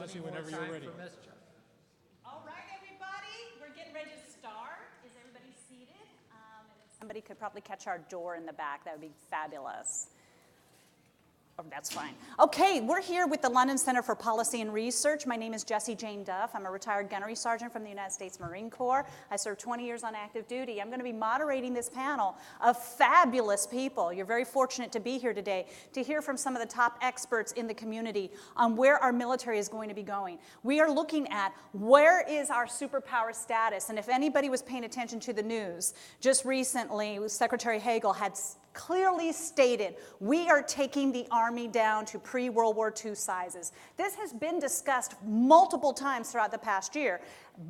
Jessie, whenever you're ready. All right, everybody, we're getting ready to start. Is everybody seated? Somebody could probably catch our door in the back. That would be fabulous. Oh, that's fine. Okay, we're here with the London Center for Policy and Research. My name is Jessie Jane Duff. I'm a retired gunnery sergeant from the United States Marine Corps. I served 20 years on active duty. I'm going to be moderating this panel of fabulous people. You're very fortunate to be here today to hear from some of the top experts in the community on where our military is going to be going. We are looking at where is our superpower status, and if anybody was paying attention to the news, just recently Secretary Hagel had clearly stated, we are taking the Army down to pre-World War II sizes. This has been discussed multiple times throughout the past year,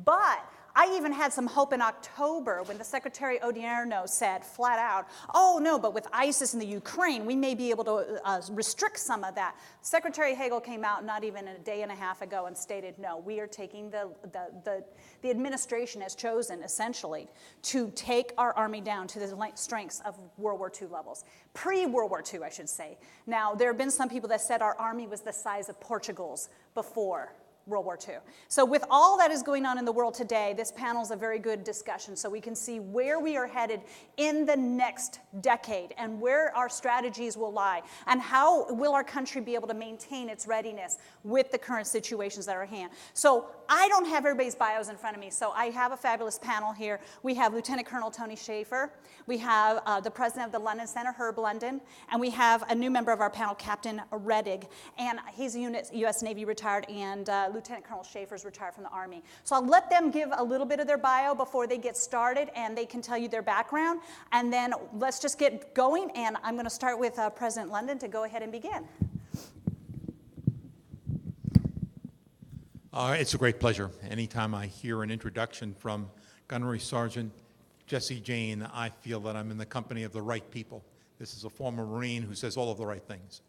but I even had some hope in October when the Secretary Odierno said flat out, oh no, but with ISIS in the Ukraine, we may be able to restrict some of that. Secretary Hagel came out not even a day and a half ago and stated, no, we are taking the administration has chosen, essentially, to take our Army down to the strengths of World War II levels. Pre-World War II, I should say. Now, there have been some people that said our Army was the size of Portugal's before World War II. So with all that is going on in the world today, this panel is a very good discussion so we can see where we are headed in the next decade and where our strategies will lie and how will our country be able to maintain its readiness with the current situations that are at hand. So I don't have everybody's bios in front of me, so I have a fabulous panel here. We have Lieutenant Colonel Tony Shaffer, we have the president of the London Center, Herb London, and we have a new member of our panel, Captain Reddig, and he's a U.S. Navy retired, and Lieutenant Colonel Shaffer's retired from the Army. So I'll let them give a little bit of their bio before they get started, and they can tell you their background, and then let's just get going, and I'm going to start with President London to go ahead and begin. It's a great pleasure. Anytime I hear an introduction from Gunnery Sergeant Jessie Jane, I feel that I'm in the company of the right people. This is a former Marine who says all of the right things.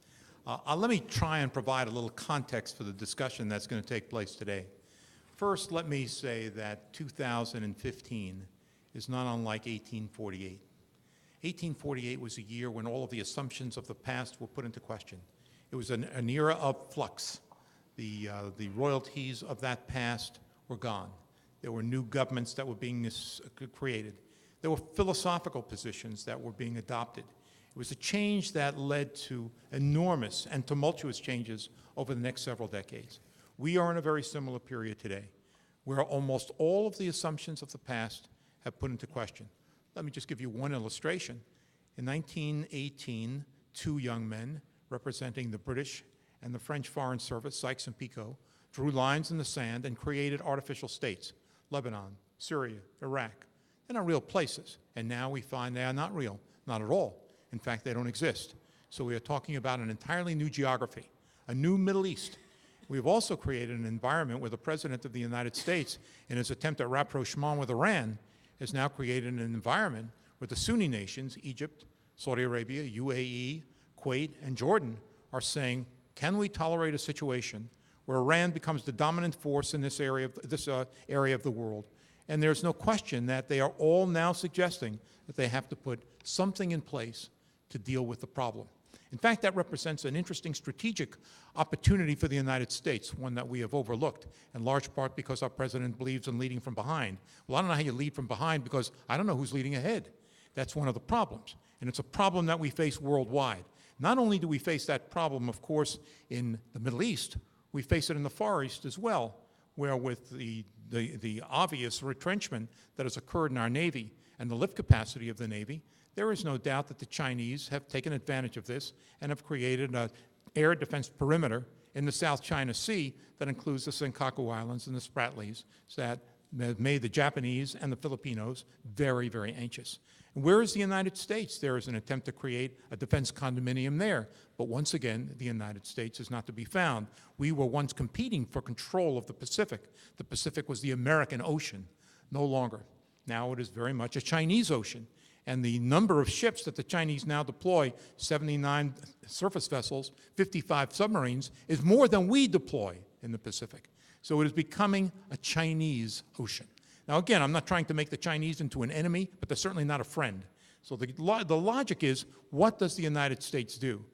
Let me try and provide a little context for the discussion that's going to take place today. First, let me say that 2015 is not unlike 1848. 1848 was a year when all of the assumptions of the past were put into question. It was an era of flux. The royalties of that past were gone. There were new governments that were being created. There were philosophical positions that were being adopted. It was a change that led to enormous and tumultuous changes over the next several decades. We are in a very similar period today, where almost all of the assumptions of the past have put into question. Let me just give you one illustration. In 1918, two young men representing the British and the French Foreign Service, Sykes and Picot, drew lines in the sand and created artificial states, Lebanon, Syria, Iraq. They're not real places, and now we find they are not real, not at all. In fact, they don't exist. So we are talking about an entirely new geography, a new Middle East. We've also created an environment where the President of the United States, in his attempt at rapprochement with Iran, has now created an environment where the Sunni nations, Egypt, Saudi Arabia, UAE, Kuwait, and Jordan, are saying, can we tolerate a situation where Iran becomes the dominant force in this area of the world? And there's no question that they are all now suggesting that they have to put something in place to deal with the problem. In fact, that represents an interesting strategic opportunity for the United States, one that we have overlooked, in large part because our president believes in leading from behind. Well, I don't know how you lead from behind because I don't know who's leading ahead. That's one of the problems, and it's a problem that we face worldwide. Not only do we face that problem, of course, in the Middle East, we face it in the Far East as well, where with the obvious retrenchment that has occurred in our Navy and the lift capacity of the Navy, there is no doubt that the Chinese have taken advantage of this and have created an air defense perimeter in the South China Sea that includes the Senkaku Islands and the Spratlys that made the Japanese and the Filipinos very, very anxious. And where is the United States? There is an attempt to create a defense condominium there. But once again, the United States is not to be found. We were once competing for control of the Pacific. The Pacific was the American ocean, no longer. Now it is very much a Chinese ocean. And the number of ships that the Chinese now deploy, 79 surface vessels, 55 submarines, is more than we deploy in the Pacific. So it is becoming a Chinese ocean. Now again, I'm not trying to make the Chinese into an enemy, but they're certainly not a friend. So the logic is, what does the United States do?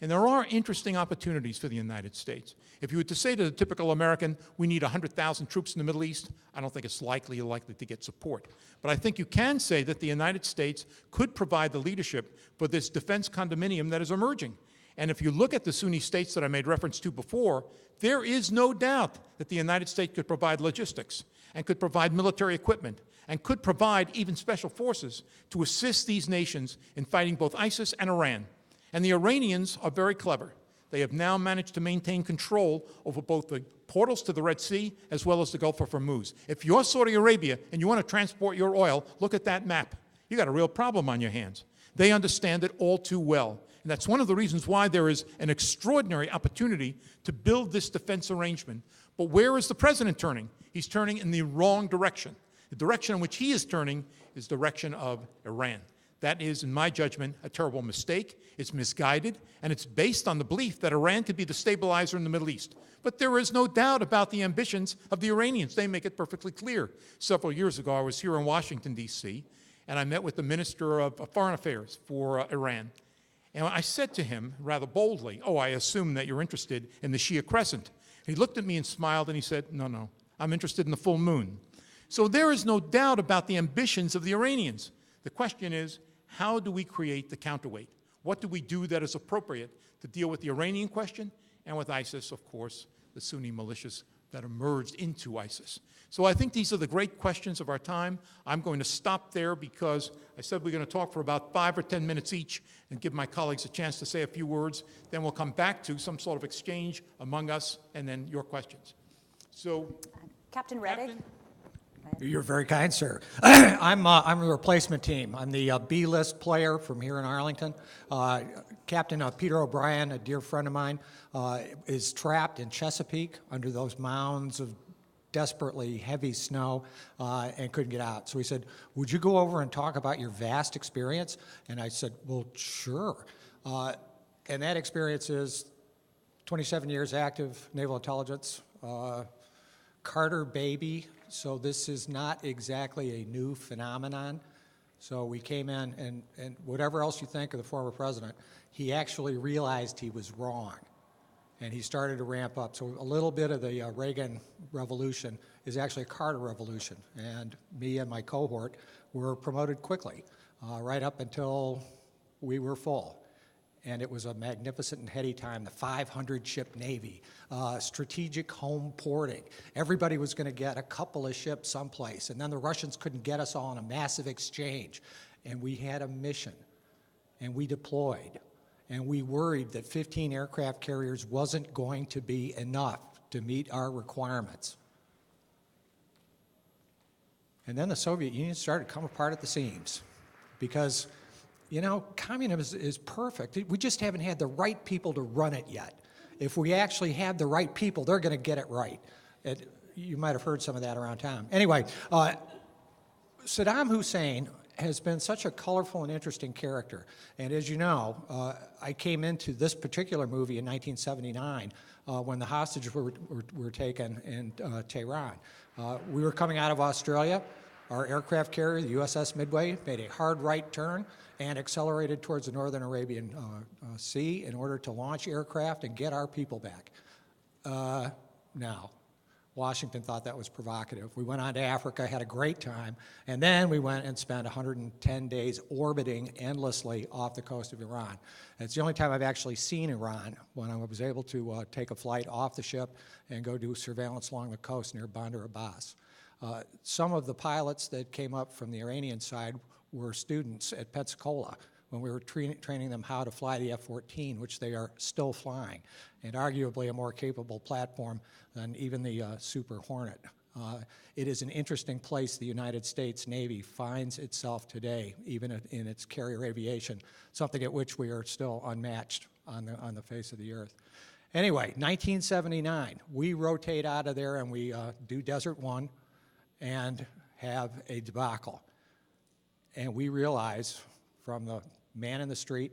And there are interesting opportunities for the United States. If you were to say to the typical American, we need 100,000 troops in the Middle East, I don't think it's likely you're likely to get support. But I think you can say that the United States could provide the leadership for this defense condominium that is emerging. And if you look at the Sunni states that I made reference to before, there is no doubt that the United States could provide logistics and could provide military equipment and could provide even special forces to assist these nations in fighting both ISIS and Iran. And the Iranians are very clever. They have now managed to maintain control over both the portals to the Red Sea as well as the Gulf of Hormuz. If you're Saudi Arabia and you want to transport your oil, look at that map. You got a real problem on your hands. They understand it all too well. And that's one of the reasons why there is an extraordinary opportunity to build this defense arrangement. But where is the president turning? He's turning in the wrong direction. The direction in which he is turning is the direction of Iran. That is, in my judgment, a terrible mistake. It's misguided, and it's based on the belief that Iran could be the stabilizer in the Middle East. But there is no doubt about the ambitions of the Iranians. They make it perfectly clear. Several years ago, I was here in Washington, D.C., and I met with the Minister of Foreign Affairs for Iran. And I said to him, rather boldly, oh, I assume that you're interested in the Shia Crescent. He looked at me and smiled, and he said, no, I'm interested in the full moon. So there is no doubt about the ambitions of the Iranians. The question is, how do we create the counterweight? What do we do that is appropriate to deal with the Iranian question and with ISIS, of course, the Sunni militias that emerged into ISIS? So I think these are the great questions of our time. I'm going to stop there because I said we're going to talk for about 5 or 10 minutes each and give my colleagues a chance to say a few words. Then we'll come back to some sort of exchange among us and then your questions. So, Captain Reddick. Captain? You're very kind, sir. I'm a replacement team. I'm the B-list player from here in Arlington. Captain Peter O'Brien, a dear friend of mine, is trapped in Chesapeake under those mounds of desperately heavy snow and couldn't get out. So he said, would you go over and talk about your vast experience? And I said, well, sure. And that experience is 27 years active naval intelligence, Carter baby. So this is not exactly a new phenomenon. So we came in, and whatever else you think of the former president, he actually realized he was wrong, and he started to ramp up. So a little bit of the Reagan revolution is actually a Carter revolution, and me and my cohort were promoted quickly, right up until we were full. And it was a magnificent and heady time, the 500-ship Navy, strategic home porting. Everybody was going to get a couple of ships someplace, and then the Russians couldn't get us all in a massive exchange. And we had a mission, and we deployed, and we worried that 15 aircraft carriers wasn't going to be enough to meet our requirements. And then the Soviet Union started to come apart at the seams because, you know, communism is perfect. We just haven't had the right people to run it yet. If we actually have the right people, they're going to get it right. You might have heard some of that around town. Anyway, Saddam Hussein has been such a colorful and interesting character. And as you know, I came into this particular movie in 1979 when the hostages were taken in Tehran. We were coming out of Australia. Our aircraft carrier, the USS Midway, made a hard right turn and accelerated towards the northern Arabian Sea in order to launch aircraft and get our people back. Now, Washington thought that was provocative. We went on to Africa, had a great time, and then we went and spent 110 days orbiting endlessly off the coast of Iran. And it's the only time I've actually seen Iran, when I was able to take a flight off the ship and go do surveillance along the coast near Bandar Abbas. Some of the pilots that came up from the Iranian side were students at Pensacola when we were training them how to fly the F-14, which they are still flying, and arguably a more capable platform than even the Super Hornet. It is an interesting place the United States Navy finds itself today, even in its carrier aviation, something at which we are still unmatched on the face of the earth. Anyway, 1979, we rotate out of there and we do Desert One and have a debacle. And we realize from the man in the street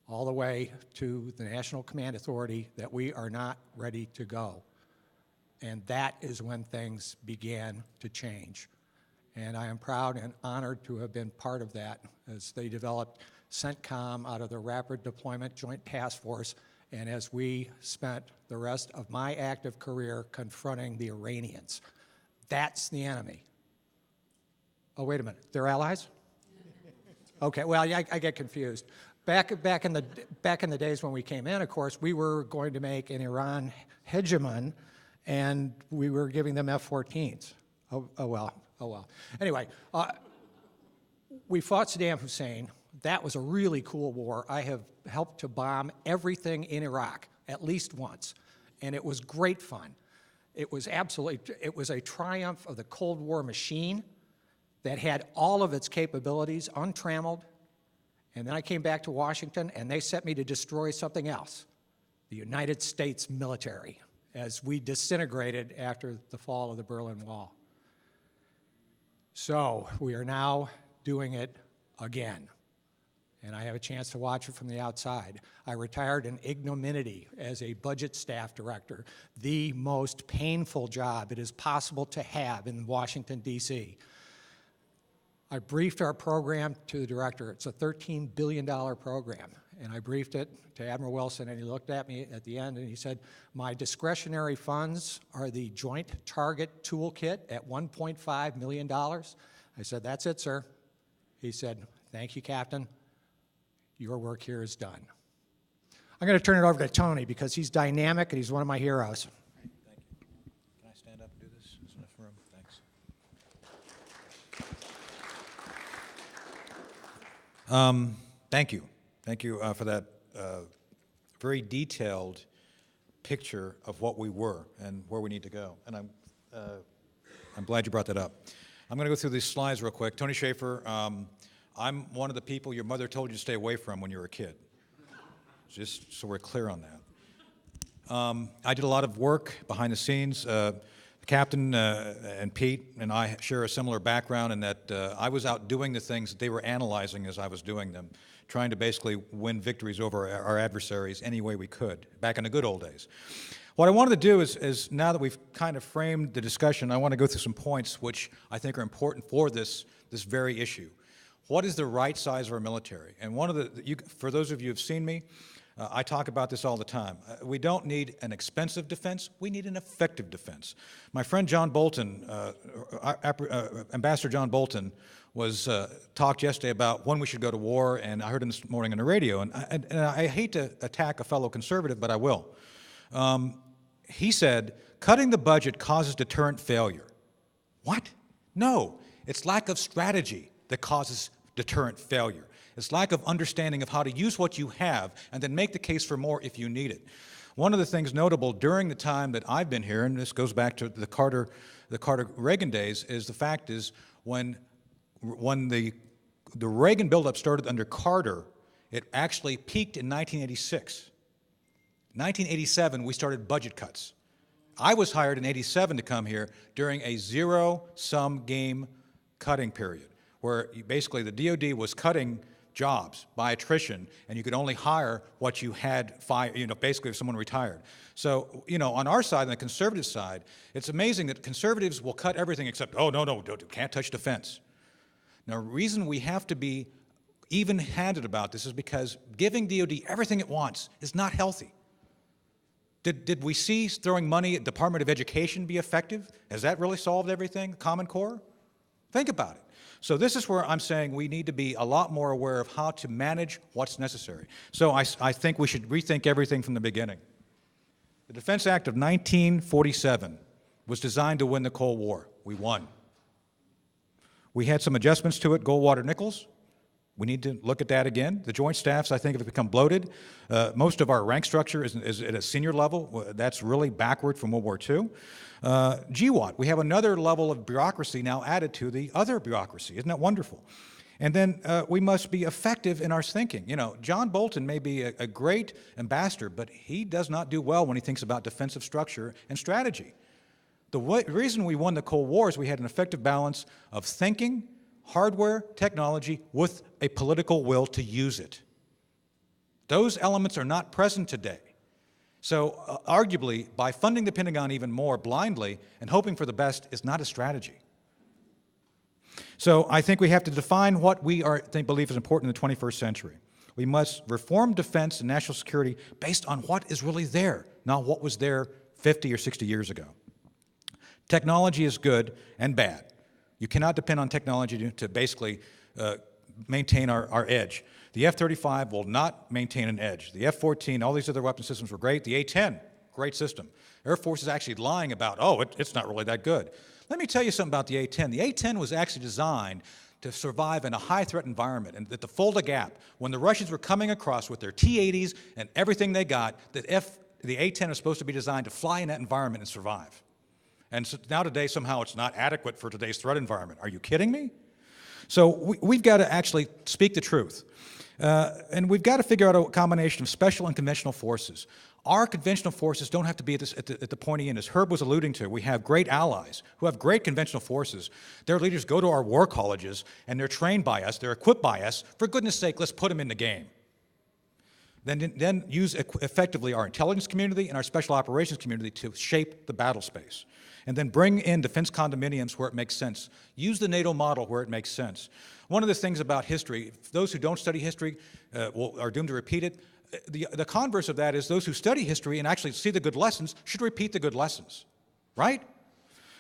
all the way to the National Command Authority that we are not ready to go. And that is when things began to change. And I am proud and honored to have been part of that as they developed CENTCOM out of the Rapid Deployment Joint Task Force, and as we spent the rest of my active career confronting the Iranians. That's the enemy. Oh, wait a minute, they're allies? Okay, well, I get confused. Back in the days when we came in, of course, we were going to make an Iran hegemon, and we were giving them F-14s. Oh well. Anyway, we fought Saddam Hussein. That was a really cool war. I have helped to bomb everything in Iraq at least once, and it was great fun. It was a triumph of the Cold War machine that had all of its capabilities untrammeled. And then I came back to Washington, and they set me to destroy something else, the United States military, as we disintegrated after the fall of the Berlin Wall. So we are now doing it again, and I have a chance to watch it from the outside. I retired in ignominy as a budget staff director, the most painful job it is possible to have in Washington, D.C. I briefed our program to the director. It's a $13 billion program. And I briefed it to Admiral Wilson, and he looked at me at the end and he said, my discretionary funds are the Joint Target Toolkit at $1.5 million. I said, that's it, sir. He said, thank you, Captain. Your work here is done. I'm going to turn it over to Tony because he's dynamic and he's one of my heroes. Thank you. Can I stand up and do this? There's enough room. Thanks. Thank you. Thank you for that very detailed picture of what we were and where we need to go. And I'm glad you brought that up. I'm going to go through these slides real quick. Tony Shaffer, I'm one of the people your mother told you to stay away from when you were a kid. Just so we're clear on that. I did a lot of work behind the scenes. The captain and Pete and I share a similar background in that I was out doing the things that they were analyzing as I was doing them, trying to basically win victories over our adversaries any way we could, back in the good old days. What I wanted to do is now that we've kind of framed the discussion, I want to go through some points which I think are important for this very issue. What is the right size of our military? And one of for those of you who have seen me, I talk about this all the time. We don't need an expensive defense. We need an effective defense. My friend John Bolton, Ambassador John Bolton, was talked yesterday about when we should go to war, and I heard him this morning on the radio. And I hate to attack a fellow conservative, but I will. He said, cutting the budget causes deterrent failure. What? No, it's lack of strategy that causes deterrent failure. It's lack of understanding of how to use what you have and then make the case for more if you need it. One of the things notable during the time that I've been here, and this goes back to the Carter-Reagan days, is the fact is when the Reagan buildup started under Carter, it actually peaked in 1986. 1987, we started budget cuts. I was hired in 87 to come here during a zero-sum game cutting period, where basically the DOD was cutting jobs by attrition, and you could only hire what you had basically if someone retired. So, on our side, on the conservative side, it's amazing that conservatives will cut everything except, oh, no, can't touch defense. Now, the reason we have to be even-handed about this is because giving DOD everything it wants is not healthy. Did we see throwing money at Department of Education be effective? Has that really solved everything, Common Core? Think about it. So this is where I'm saying we need to be a lot more aware of how to manage what's necessary. So I think we should rethink everything from the beginning. The Defense Act of 1947 was designed to win the Cold War. We won. We had some adjustments to it, Goldwater-Nichols. We need to look at that again. The Joint Staffs, I think, have become bloated. Most of our rank structure is at a senior level. That's really backward from World War II. GWAT, we have another level of bureaucracy now added to the other bureaucracy. Isn't that wonderful? And then we must be effective in our thinking. John Bolton may be a great ambassador, but he does not do well when he thinks about defensive structure and strategy. The reason we won the Cold War is we had an effective balance of thinking, hardware, technology, with a political will to use it. Those elements are not present today. So arguably, by funding the Pentagon even more blindly and hoping for the best is not a strategy. So I think we have to define what we believe is important in the 21st century. We must reform defense and national security based on what is really there, not what was there 50 or 60 years ago. Technology is good and bad. You cannot depend on technology to basically maintain our edge. The F-35 will not maintain an edge. The F-14, all these other weapon systems were great. The A-10, great system. Air Force is actually lying about, it's not really that good. Let me tell you something about the A-10. The A-10 was actually designed to survive in a high-threat environment and to fold a gap. When the Russians were coming across with their T-80s and everything they got, the A-10 was supposed to be designed to fly in that environment and survive. And so now today, somehow it's not adequate for today's threat environment. Are you kidding me? So we've got to actually speak the truth. And we've got to figure out a combination of special and conventional forces. Our conventional forces don't have to be at the pointy end. As Herb was alluding to, we have great allies who have great conventional forces. Their leaders go to our war colleges, and they're trained by us, they're equipped by us. For goodness sake, let's put them in the game. Then use effectively our intelligence community and our special operations community to shape the battle space. And then bring in defense condominiums where it makes sense. Use the NATO model where it makes sense. One of the things about history, those who don't study history are doomed to repeat it. The converse of that is those who study history and actually see the good lessons should repeat the good lessons, right?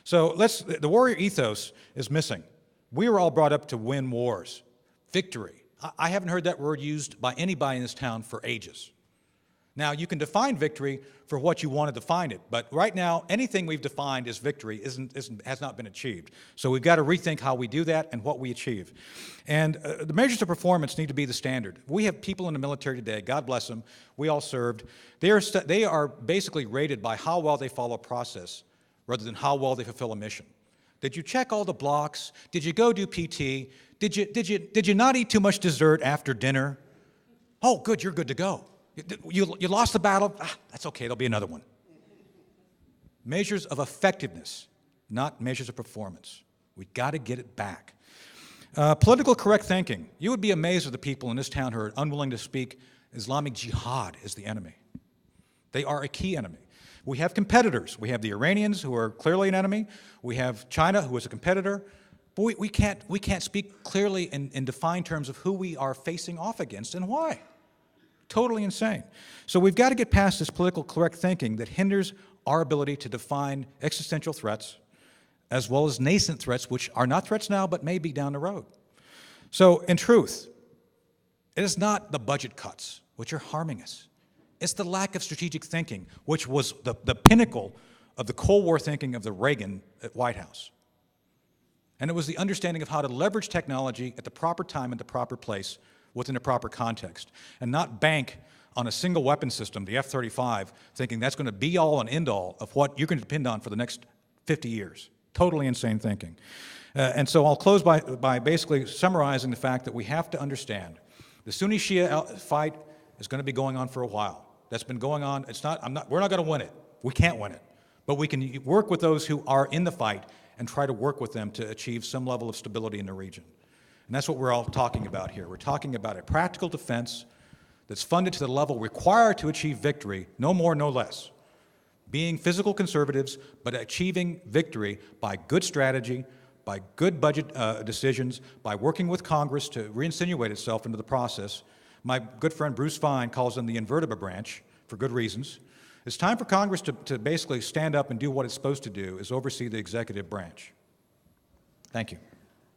So the warrior ethos is missing. We were all brought up to win wars, victory. I haven't heard that word used by anybody in this town for ages. Now, you can define victory for what you want to define it, but right now, anything we've defined as victory has not been achieved. So we've got to rethink how we do that and what we achieve. And the measures of performance need to be the standard. We have people in the military today, God bless them, we all served. They are basically rated by how well they follow a process rather than how well they fulfill a mission. Did you check all the blocks? Did you go do PT? Did you not eat too much dessert after dinner? Oh, good, you're good to go. You lost the battle? That's okay, there'll be another one. Measures of effectiveness, not measures of performance. We've got to get it back. Political correct thinking. You would be amazed at the people in this town who are unwilling to speak Islamic jihad as the enemy. They are a key enemy. We have competitors. We have the Iranians, who are clearly an enemy. We have China, who is a competitor. But we can't speak clearly in defined terms of who we are facing off against and why. Totally insane. So we've got to get past this political correct thinking that hinders our ability to define existential threats as well as nascent threats, which are not threats now, but may be down the road. So in truth, it is not the budget cuts which are harming us. It's the lack of strategic thinking, which was the pinnacle of the Cold War thinking of the Reagan at White House. And it was the understanding of how to leverage technology at the proper time and the proper place within a proper context, and not bank on a single weapon system, the F-35, thinking that's going to be all and end all of what you're going to depend on for the next 50 years. Totally insane thinking. And so I'll close by basically summarizing the fact that we have to understand the Sunni-Shia fight is going to be going on for a while. That's been going on. We're not going to win it. We can't win it. But we can work with those who are in the fight and try to work with them to achieve some level of stability in the region. And that's what we're all talking about here. We're talking about a practical defense that's funded to the level required to achieve victory, no more, no less. Being physical conservatives, but achieving victory by good strategy, by good budget decisions, by working with Congress to reinsinuate itself into the process. My good friend Bruce Fine calls them the invertebra branch, for good reasons. It's time for Congress to basically stand up and do what it's supposed to do, is oversee the executive branch. Thank you.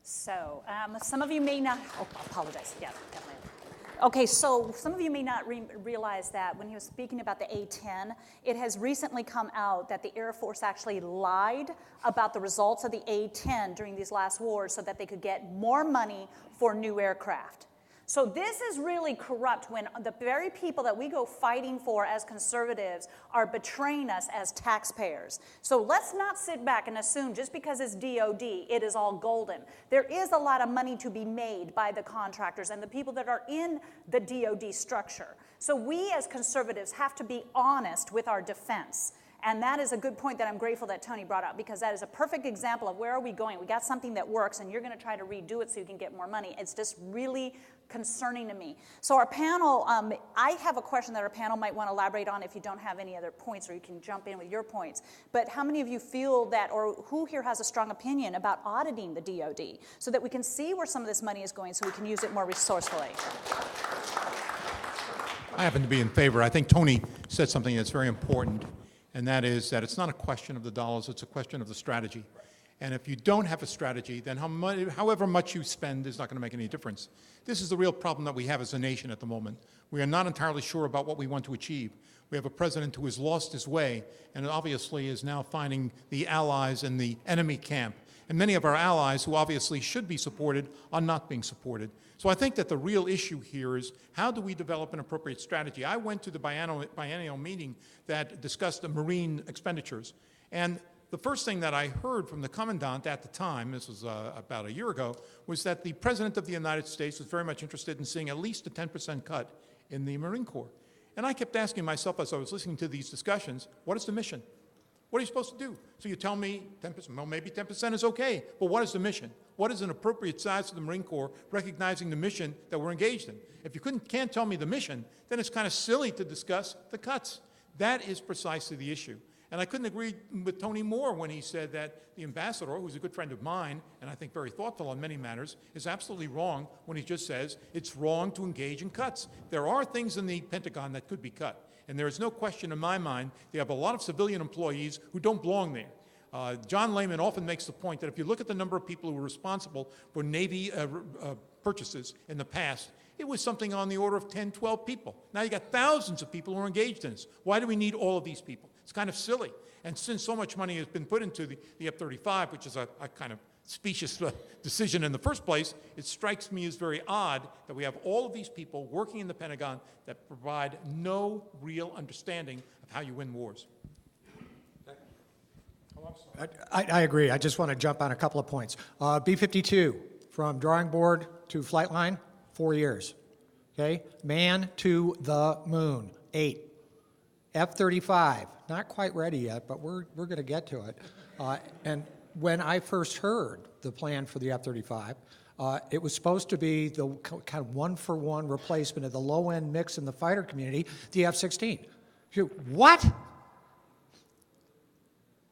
So some of you may not, apologize, yeah, definitely. Okay, so some of you may not realize that when he was speaking about the A-10, it has recently come out that the Air Force actually lied about the results of the A-10 during these last wars so that they could get more money for new aircraft. So this is really corrupt when the very people that we go fighting for as conservatives are betraying us as taxpayers. So let's not sit back and assume just because it's DOD, it is all golden. There is a lot of money to be made by the contractors and the people that are in the DOD structure. So we as conservatives have to be honest with our defense And that is a good point that I'm grateful that Tony brought up, because that is a perfect example of where are we going. We got something that works, and you're going to try to redo it so you can get more money. It's just really concerning to me. So our panel, I have a question that our panel might want to elaborate on if you don't have any other points, or you can jump in with your points. But how many of you feel that, or who here has a strong opinion about auditing the DoD so that we can see where some of this money is going so we can use it more resourcefully? I happen to be in favor. I think Tony said something that's very important, and that is that it's not a question of the dollars, it's a question of the strategy. And if you don't have a strategy, then however much you spend is not going to make any difference. This is the real problem that we have as a nation at the moment. We are not entirely sure about what we want to achieve. We have a president who has lost his way and obviously is now finding the allies in the enemy camp. And many of our allies, who obviously should be supported, are not being supported. So I think that the real issue here is, how do we develop an appropriate strategy? I went to the biennial meeting that discussed the Marine expenditures. And the first thing that I heard from the Commandant at the time, this was about a year ago, was that the President of the United States was very much interested in seeing at least a 10% cut in the Marine Corps. And I kept asking myself as I was listening to these discussions, what is the mission? What are you supposed to do? So you tell me 10%, well, maybe 10% is okay, but what is the mission? What is an appropriate size for the Marine Corps, recognizing the mission that we're engaged in? If you can't tell me the mission, then it's kind of silly to discuss the cuts. That is precisely the issue. And I couldn't agree with Tony more when he said that the ambassador, who's a good friend of mine, and I think very thoughtful on many matters, is absolutely wrong when he just says it's wrong to engage in cuts. There are things in the Pentagon that could be cut. And there is no question in my mind, they have a lot of civilian employees who don't belong there. John Lehman often makes the point that if you look at the number of people who were responsible for Navy purchases in the past, it was something on the order of 10, 12 people. Now you got thousands of people who are engaged in this. Why do we need all of these people? It's kind of silly. And since so much money has been put into the F-35, which is a kind of specious decision in the first place, it strikes me as very odd that we have all of these people working in the Pentagon that provide no real understanding of how you win wars. I agree. I just want to jump on a couple of points. B-52, from drawing board to flight line, 4 years. Okay? Man to the moon, 8. F-35, not quite ready yet, but we're going to get to it. And when I first heard the plan for the F-35, it was supposed to be the kind of one-for-one replacement of the low-end mix in the fighter community, the F-16. What?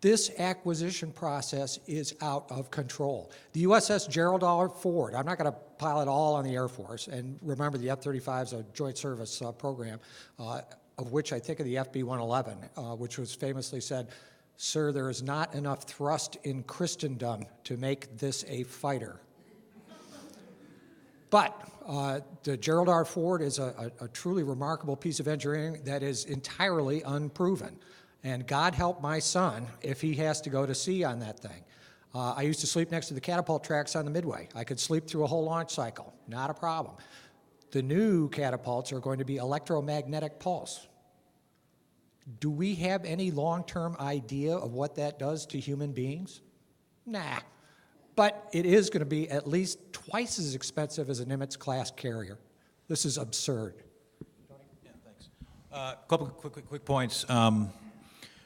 This acquisition process is out of control. The USS Gerald R. Ford, I'm not going to pile it all on the Air Force, and remember the F-35 is a joint service program, of which I think of the FB-111, which was famously said, "Sir, there is not enough thrust in Christendom to make this a fighter." But the Gerald R. Ford is a truly remarkable piece of engineering that is entirely unproven. And God help my son if he has to go to sea on that thing. I used to sleep next to the catapult tracks on the Midway. I could sleep through a whole launch cycle, not a problem. The new catapults are going to be electromagnetic pulse. Do we have any long-term idea of what that does to human beings? Nah. But it is going to be at least twice as expensive as a Nimitz-class carrier. This is absurd. Yeah, thanks. A couple quick points.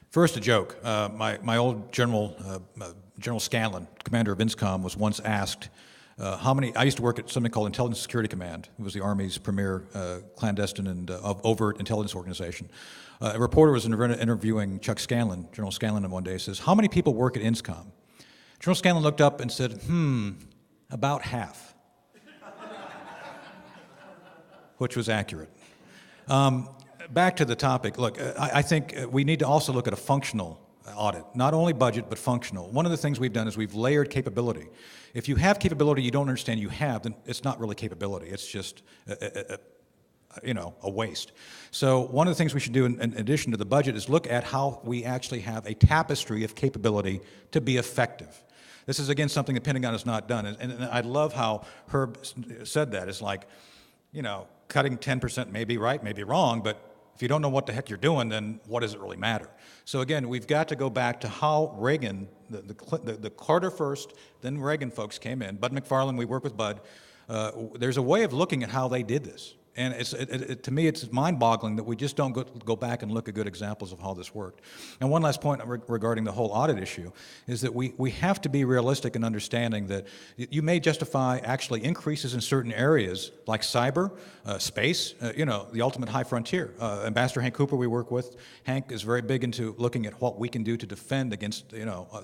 First, a joke. My old General Scanlon, commander of INSCOM, was once asked I used to work at something called Intelligence Security Command. It was the Army's premier clandestine and overt intelligence organization. A reporter was interviewing Chuck Scanlon, General Scanlon, and one day says, "How many people work at INSCOM?" General Scanlon looked up and said, about half, which was accurate. Back to the topic. Look, I think we need to also look at a functional audit, not only budget, but functional. One of the things we've done is we've layered capability. If you have capability you don't understand you have, then it's not really capability. It's just a waste. So one of the things we should do in addition to the budget is look at how we actually have a tapestry of capability to be effective. This is, again, something the Pentagon has not done. And I love how Herb said that. It's like, cutting 10% may be right, may be wrong, but if you don't know what the heck you're doing, then what does it really matter? So again, we've got to go back to how Reagan, the Carter first, then Reagan folks came in. Bud McFarlane, we work with Bud. There's a way of looking at how they did this. And to me, it's mind-boggling that we just don't go back and look at good examples of how this worked. And one last point regarding the whole audit issue is that we have to be realistic in understanding that you may justify actually increases in certain areas like cyber, space, the ultimate high frontier. Ambassador Hank Cooper we work with, Hank is very big into looking at what we can do to defend against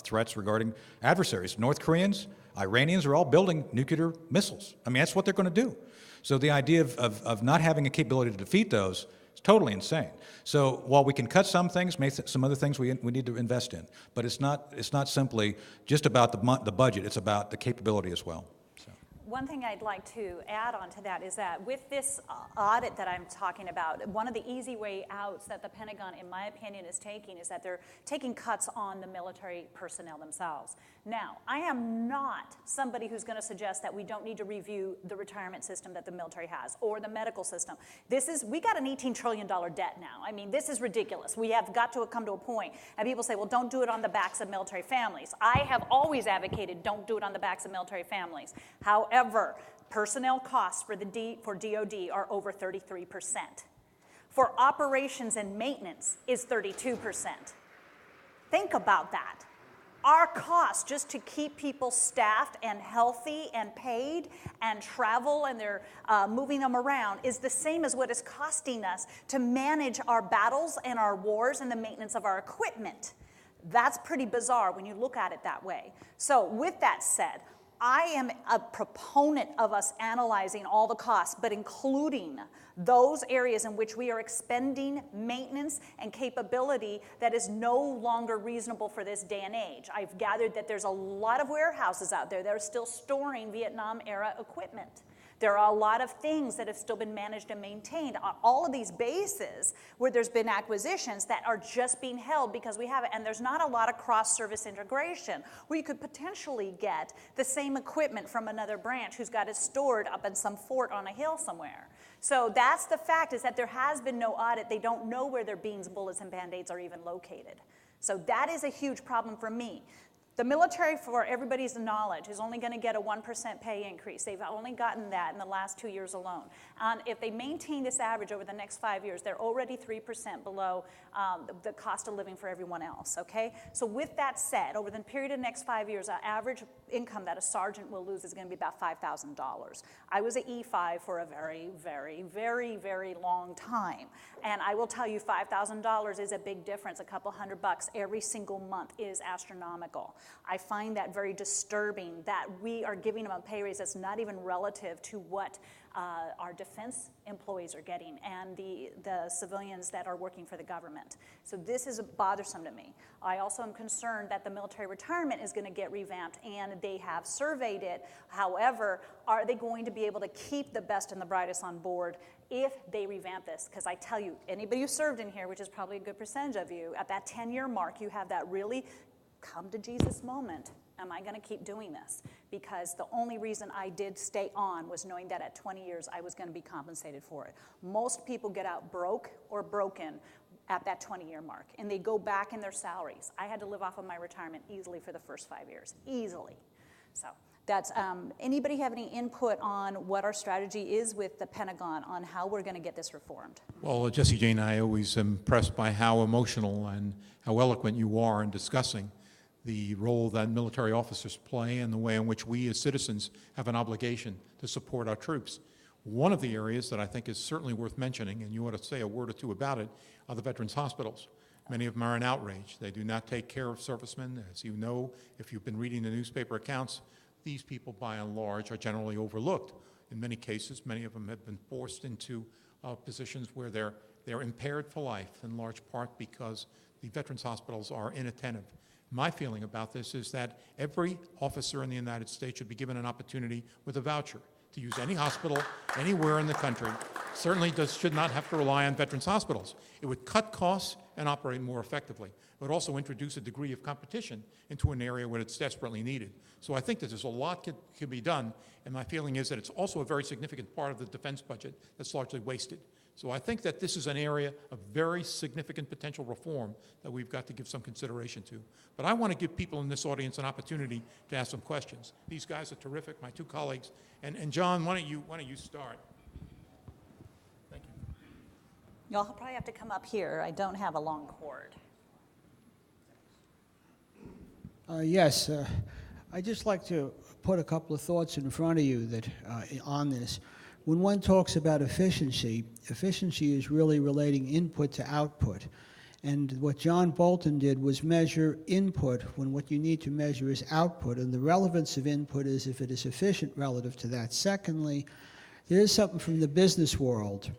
threats regarding adversaries. North Koreans, Iranians are all building nuclear missiles. I mean, that's what they're going to do. So the idea of not having a capability to defeat those is totally insane. So while we can cut some things, some other things we need to invest in, but it's not simply just about the budget. It's about the capability as well. So. One thing I'd like to add on to that is that with this audit that I'm talking about, one of the easy way outs that the Pentagon, in my opinion, is taking is that they're taking cuts on the military personnel themselves. Now, I am not somebody who's going to suggest that we don't need to review the retirement system that the military has or the medical system. We got an $18 trillion debt now. I mean, this is ridiculous. We have got to come to a point, and people say, well, don't do it on the backs of military families. I have always advocated don't do it on the backs of military families. However, personnel costs for DOD are over 33%. For operations and maintenance is 32%. Think about that. Our cost just to keep people staffed and healthy and paid and travel and they're moving them around is the same as what it's costing us to manage our battles and our wars and the maintenance of our equipment. That's pretty bizarre when you look at it that way. So with that said, I am a proponent of us analyzing all the costs, but including those areas in which we are expending maintenance and capability that is no longer reasonable for this day and age. I've gathered that there's a lot of warehouses out there that are still storing Vietnam-era equipment. There are a lot of things that have still been managed and maintained. All of these bases where there's been acquisitions that are just being held because we have it, and there's not a lot of cross-service integration where you could potentially get the same equipment from another branch who's got it stored up in some fort on a hill somewhere. So that's the fact, is that there has been no audit. They don't know where their beans, bullets, and Band-Aids are even located. So that is a huge problem for me. The military, for everybody's knowledge, is only going to get a 1% pay increase. They've only gotten that in the last 2 years alone. And if they maintain this average over the next 5 years, they're already 3% below the cost of living for everyone else, okay? So with that said, over the period of the next 5 years, our average income that a sergeant will lose is going to be about $5,000. I was an E5 for a very, very, very, very long time. And I will tell you, $5,000 is a big difference. A couple $100 every single month is astronomical. I find that very disturbing that we are giving them a pay raise that's not even relative to what our defense employees are getting and the civilians that are working for the government. So this is bothersome to me. I also am concerned that the military retirement is going to get revamped, and they have surveyed it. However, are they going to be able to keep the best and the brightest on board if they revamp this? Because I tell you, anybody who served in here, which is probably a good percentage of you, at that 10-year mark, you have that really come to Jesus moment. Am I going to keep doing this? Because the only reason I did stay on was knowing that at 20 years I was going to be compensated for it. Most people get out broke or broken at that 20-year mark, and they go back in their salaries. I had to live off of my retirement easily for the first 5 years, easily. So that's, anybody have any input on what our strategy is with the Pentagon on how we're going to get this reformed? Well, Jessie Jane, I always am impressed by how emotional and how eloquent you are in discussing the role that military officers play and the way in which we as citizens have an obligation to support our troops. One of the areas that I think is certainly worth mentioning, and you ought to say a word or two about it, are the veterans' hospitals. Many of them are in outrage. They do not take care of servicemen. As you know, if you've been reading the newspaper accounts, these people, by and large, are generally overlooked. In many cases, many of them have been forced into positions where they're impaired for life, in large part because the veterans' hospitals are inattentive. My feeling about this is that every officer in the United States should be given an opportunity with a voucher to use any hospital anywhere in the country. Certainly should not have to rely on veterans' hospitals. It would cut costs and operate more effectively. It would also introduce a degree of competition into an area where it's desperately needed. So I think that there's a lot can be done, and my feeling is that it's also a very significant part of the defense budget that's largely wasted. So I think that this is an area of very significant potential reform that we've got to give some consideration to. But I want to give people in this audience an opportunity to ask some questions. These guys are terrific, my two colleagues. And John, why don't you start? Y'all probably have to come up here. I don't have a long cord. Yes, I'd just like to put a couple of thoughts in front of you that on this. When one talks about efficiency, efficiency is really relating input to output. And what John Bolton did was measure input when what you need to measure is output. And the relevance of input is if it is efficient relative to that. Secondly, there is something from the business world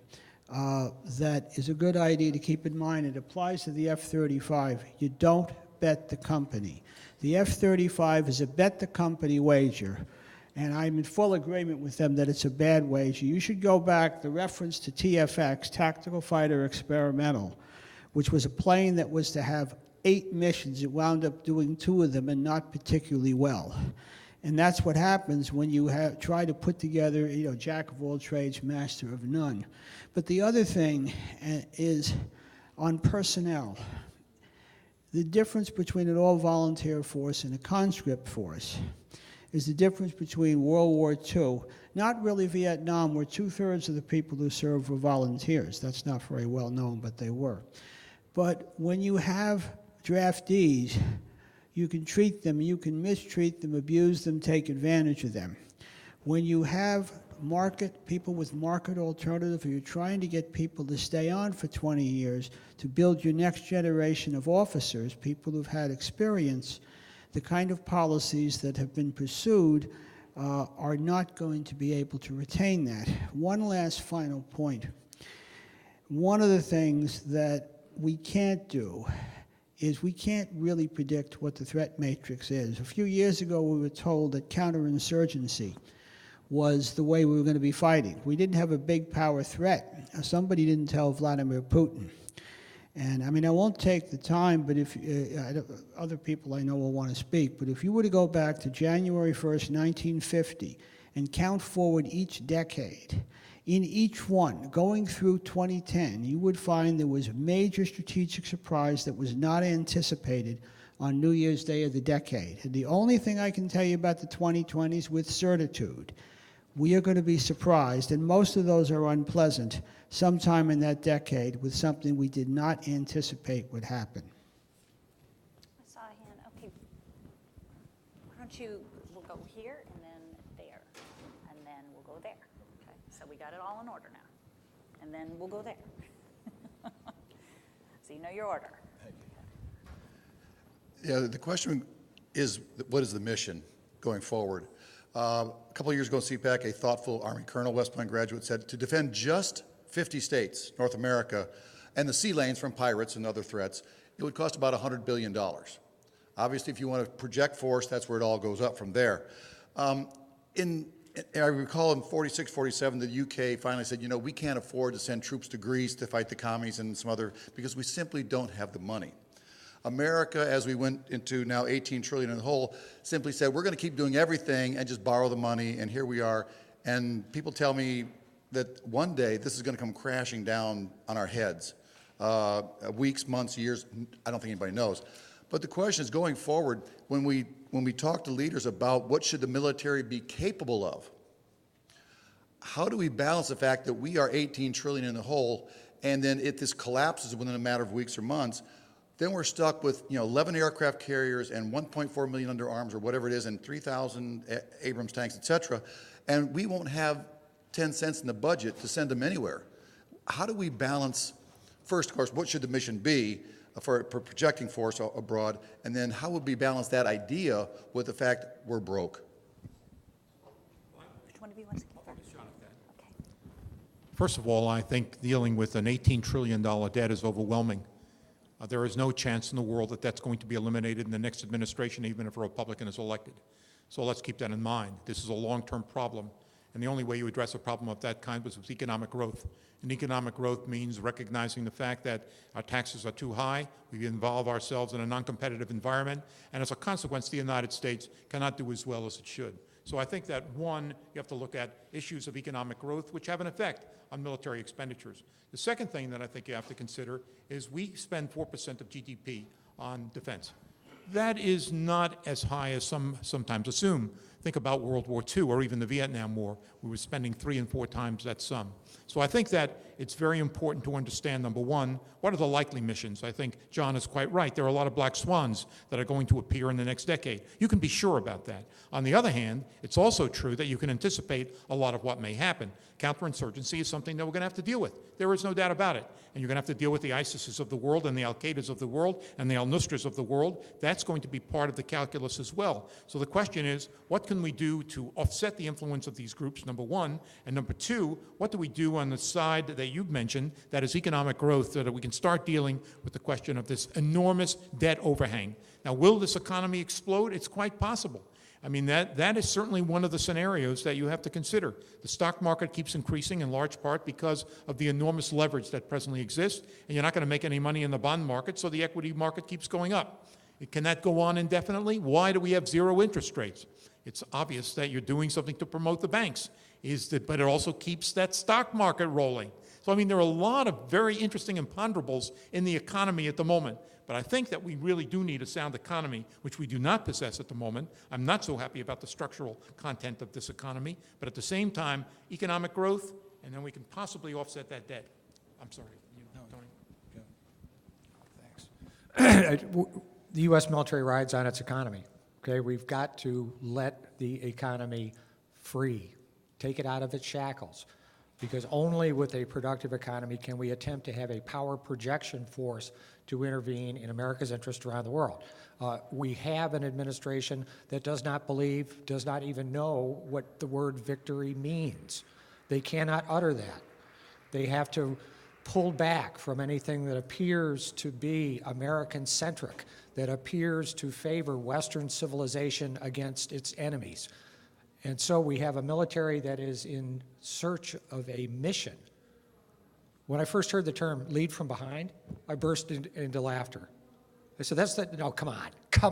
that is a good idea to keep in mind. It applies to the F-35. You don't bet the company. The F-35 is a bet the company wager. And I'm in full agreement with them that it's a bad wager. You should go back, the reference to TFX, Tactical Fighter Experimental, which was a plane that was to have 8 missions. It wound up doing 2 of them and not particularly well. And that's what happens when you try to put together, jack of all trades, master of none. But the other thing is on personnel. The difference between an all-volunteer force and a conscript force is the difference between World War II, not really Vietnam, where 2/3 of the people who served were volunteers. That's not very well known, but they were. But when you have draftees, you can treat them, you can mistreat them, abuse them, take advantage of them. When you have people with market alternative, or you're trying to get people to stay on for 20 years to build your next generation of officers, people who've had experience, the kind of policies that have been pursued are not going to be able to retain that. One last final point. One of the things that we can't do is we can't really predict what the threat matrix is. A few years ago, we were told that counterinsurgency was the way we were going to be fighting. We didn't have a big power threat. Somebody didn't tell Vladimir Putin. And I mean, I won't take the time, but if other people I know will want to speak, but if you were to go back to January 1st, 1950, and count forward each decade, in each one, going through 2010, you would find there was a major strategic surprise that was not anticipated on New Year's Day of the decade. And the only thing I can tell you about the 2020s with certitude, we are going to be surprised, and most of those are unpleasant, sometime in that decade with something we did not anticipate would happen. I saw a hand. Okay. Why don't we'll go here and then there, and then we'll go there. Okay. So we got it all in order now. And then we'll go there. So you know your order. Yeah, the question is, what is the mission going forward? A couple of years ago, CPAC, a thoughtful Army colonel, West Point graduate, said to defend just 50 states, North America, and the sea lanes from pirates and other threats, it would cost about $100 billion. Obviously, if you want to project force, that's where it all goes up from there. I recall in 46, 47, the UK finally said, we can't afford to send troops to Greece to fight the commies and some other, because we simply don't have the money. America, as we went into now 18 trillion in the hole, simply said, we're going to keep doing everything and just borrow the money, and here we are. And people tell me that one day this is going to come crashing down on our heads. Weeks, months, years, I don't think anybody knows. But the question is, going forward, when we talk to leaders about what should the military be capable of, how do we balance the fact that we are 18 trillion in the hole, and then if this collapses within a matter of weeks or months, then we're stuck with 11 aircraft carriers and 1.4 million under arms or whatever it is, and 3,000 Abrams tanks, et cetera, and we won't have 10 cents in the budget to send them anywhere. How do we balance, first, of course, what should the mission be for projecting force abroad, and then how would we balance that idea with the fact we're broke? Which one of you wants to keep first? Okay. First of all, I think dealing with an $18 trillion debt is overwhelming. There is no chance in the world that that's going to be eliminated in the next administration, even if a Republican is elected. So let's keep that in mind. This is a long-term problem, and the only way you address a problem of that kind was with economic growth. And economic growth means recognizing the fact that our taxes are too high, we involve ourselves in a non-competitive environment, and as a consequence, the United States cannot do as well as it should. So I think that, one, you have to look at issues of economic growth, which have an effect on military expenditures. The second thing that I think you have to consider is we spend 4% of GDP on defense. That is not as high as some sometimes assume. Think about World War II or even the Vietnam War. We were spending 3 and 4 times that sum. So I think that it's very important to understand, number one, what are the likely missions? I think John is quite right. There are a lot of black swans that are going to appear in the next decade. You can be sure about that. On the other hand, it's also true that you can anticipate a lot of what may happen. Counterinsurgency is something that we're going to have to deal with. There is no doubt about it. And you're going to have to deal with the ISISes of the world and the Al-Qaedas of the world and the Al-Nusras of the world. That's going to be part of the calculus as well. So the question is, what can we do to offset the influence of these groups, number one? And number two, what do we do on the side that you've mentioned, that is economic growth, so that we can start dealing with the question of this enormous debt overhang? Now, will this economy explode? It's quite possible. I mean, that is certainly one of the scenarios that you have to consider. The stock market keeps increasing in large part because of the enormous leverage that presently exists, and you're not going to make any money in the bond market, so the equity market keeps going up. Can that go on indefinitely? Why do we have 0 interest rates? It's obvious that you're doing something to promote the banks, but it also keeps that stock market rolling. So, I mean, there are a lot of very interesting imponderables in the economy at the moment. But I think that we really do need a sound economy, which we do not possess at the moment. I'm not so happy about the structural content of this economy. But at the same time, economic growth, and then we can possibly offset that debt. I'm sorry, Tony. Thanks. The U.S. military rides on its economy. Okay, we've got to let the economy free, take it out of its shackles, because only with a productive economy can we attempt to have a power projection force to intervene in America's interest around the world. We have an administration that does not believe, does not even know what the word victory means. They cannot utter that. They have to pull back from anything that appears to be American-centric, that appears to favor Western civilization against its enemies. And so we have a military that is in search of a mission. When I first heard the term lead from behind, I burst into laughter. I said, no, come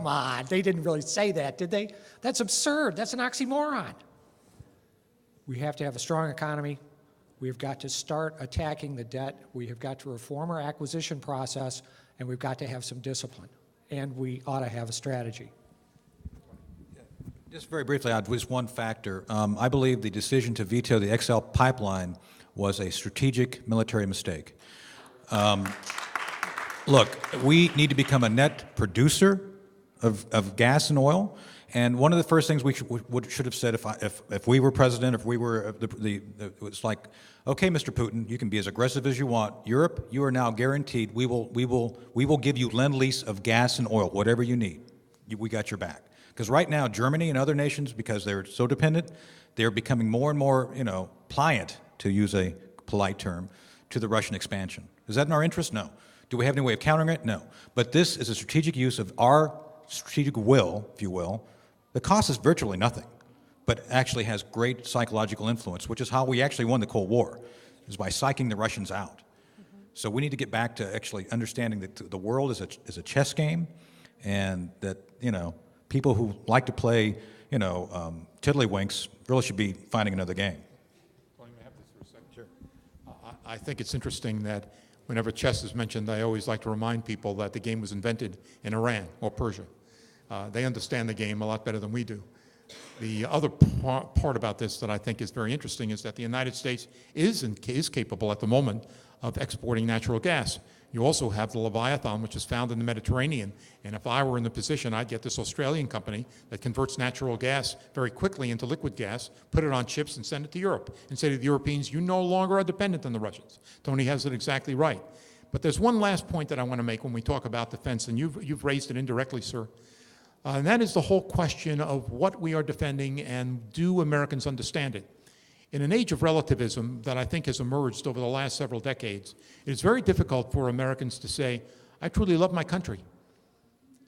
on. They didn't really say that, did they? That's absurd. That's an oxymoron. We have to have a strong economy. We've got to start attacking the debt. We have got to reform our acquisition process, and we've got to have some discipline. And we ought to have a strategy. Just very briefly, just one factor. I believe the decision to veto the XL pipeline was a strategic military mistake. Look, we need to become a net producer of gas and oil, and one of the first things we should have said if we were president, if we were it's like, okay, Mr. Putin, you can be as aggressive as you want. Europe, you are now guaranteed we will give you lend-lease of gas and oil, whatever you need. We got your back. Because right now, Germany and other nations, because they're so dependent, they're becoming more and more, pliant, to use a polite term, to the Russian expansion. Is that in our interest? No. Do we have any way of countering it? No. But this is a strategic use of our strategic will, if you will, that costs us virtually nothing, but actually has great psychological influence, which is how we actually won the Cold War, is by psyching the Russians out. Mm-hmm. So we need to get back to actually understanding that the world is a chess game, and that, people who like to play, tiddlywinks really should be finding another game. Tony, may I have this for a second? Sure. I think it's interesting that whenever chess is mentioned, I always like to remind people that the game was invented in Iran or Persia. They understand the game a lot better than we do. The other part about this that I think is very interesting is that the United States is capable at the moment of exporting natural gas. You also have the Leviathan, which is found in the Mediterranean. And if I were in the position, I'd get this Australian company that converts natural gas very quickly into liquid gas, put it on ships, and send it to Europe, and say to the Europeans, you no longer are dependent on the Russians. Tony has it exactly right. But there's one last point that I want to make when we talk about defense, and you've raised it indirectly, sir. And that is the whole question of what we are defending, and do Americans understand it? In an age of relativism that I think has emerged over the last several decades, it is very difficult for Americans to say, I truly love my country.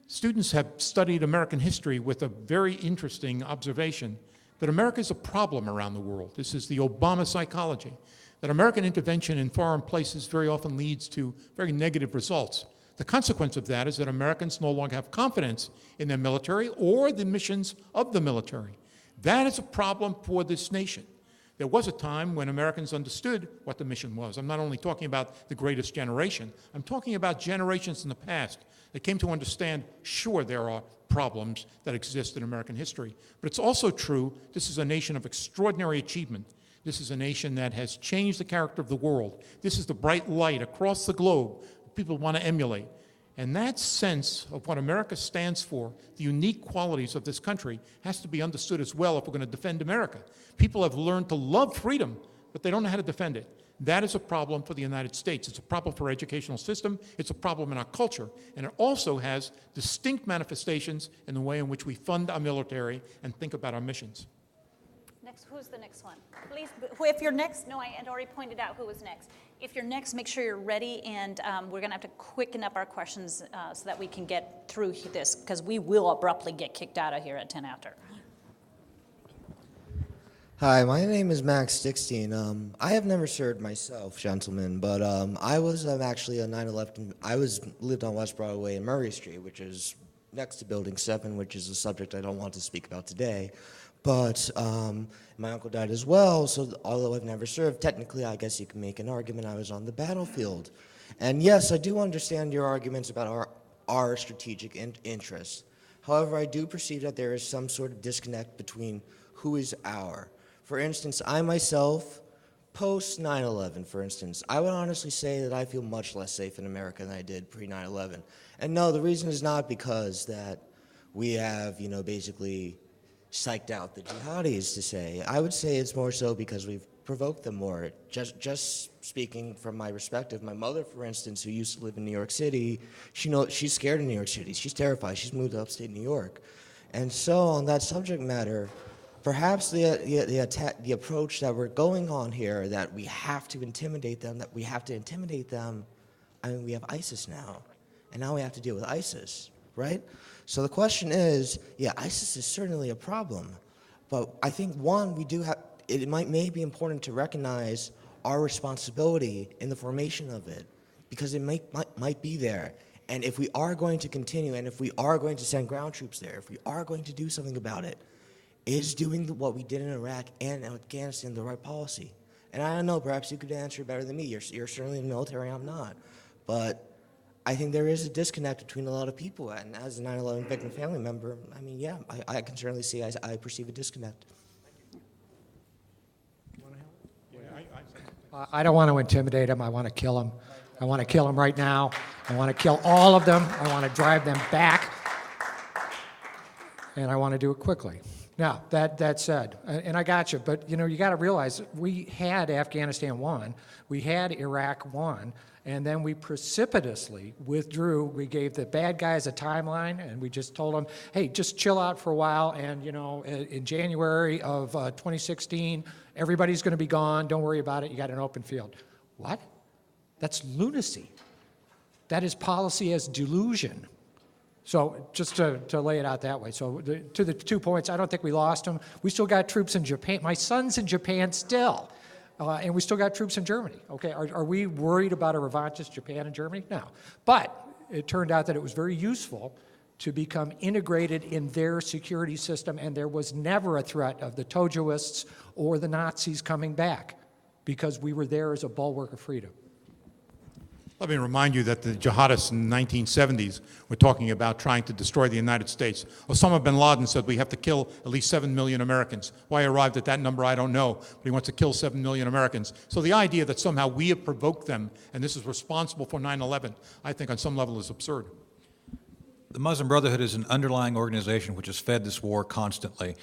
Students have studied American history with a very interesting observation that America is a problem around the world. This is the Obama psychology, that American intervention in foreign places very often leads to very negative results. The consequence of that is that Americans no longer have confidence in their military or the missions of the military. That is a problem for this nation. There was a time when Americans understood what the mission was. I'm not only talking about the greatest generation, I'm talking about generations in the past They came to understand, sure, there are problems that exist in American history, but it's also true this is a nation of extraordinary achievement. This is a nation that has changed the character of the world. This is the bright light across the globe people want to emulate. And that sense of what America stands for, the unique qualities of this country, has to be understood as well if we're going to defend America. People have learned to love freedom, but they don't know how to defend it. That is a problem for the United States. It's a problem for our educational system. It's a problem in our culture. And it also has distinct manifestations in the way in which we fund our military and think about our missions. Next, who's the next one? Please, if you're next, no, I had already pointed out who was next. If you're next, make sure you're ready, and we're going to have to quicken up our questions so that we can get through this, because we will abruptly get kicked out of here at 10 after. Hi, my name is Max Stickstein. I have never served myself, gentlemen, but I was actually a 9/11. Lived on West Broadway and Murray Street, which is next to Building 7, which is a subject I don't want to speak about today. But my uncle died as well, so although I've never served, technically I guess you can make an argument I was on the battlefield. And yes, I do understand your arguments about our strategic interests. However, I do perceive that there is some sort of disconnect between who is our. For instance, I myself, post 9/11, for instance, I would honestly say that I feel much less safe in America than I did pre-9/11. And no, the reason is not because that we have, basically psyched out the jihadis to say. I would say it's more so because we've provoked them more. Just speaking from my perspective, my mother, for instance, who used to live in New York City, she's scared of New York City. She's terrified. She's moved to upstate New York. And so on that subject matter, perhaps the approach that we're going on here, that we have to intimidate them, I mean, we have ISIS now. And now we have to deal with ISIS, right? So the question is, yeah, ISIS is certainly a problem. But I think, one, it may be important to recognize our responsibility in the formation of it, because it might be there. And if we are going to continue, and if we are going to send ground troops there, if we are going to do something about it, is doing what we did in Iraq and Afghanistan the right policy? And I don't know, perhaps you could answer better than me. You're certainly in the military, I'm not. But I think there is a disconnect between a lot of people. And as a 9/11 victim family member, I mean, yeah, I can certainly see, I perceive a disconnect. I don't want to intimidate them. I want to kill them. I want to kill them right now. I want to kill all of them. I want to drive them back. And I want to do it quickly. Now, that said, and I got you, but you got to realize we had Afghanistan won, we had Iraq won, and then we precipitously withdrew. We gave the bad guys a timeline, and we just told them, hey, just chill out for a while, and in January of 2016, everybody's going to be gone. Don't worry about it. You got an open field. What? That's lunacy. That is policy as delusion. So just to lay it out that way. So to the 2 points, I don't think we lost them. We still got troops in Japan. My son's in Japan still. And we still got troops in Germany. Okay, are we worried about a revanchist Japan and Germany? No. But it turned out that it was very useful to become integrated in their security system, and there was never a threat of the Tojoists or the Nazis coming back because we were there as a bulwark of freedom. Let me remind you that the jihadists in the 1970s were talking about trying to destroy the United States. Osama bin Laden said we have to kill at least 7 million Americans. Why he arrived at that number, I don't know, but he wants to kill 7 million Americans. So the idea that somehow we have provoked them and this is responsible for 9/11, I think on some level is absurd. The Muslim Brotherhood is an underlying organization which has fed this war constantly.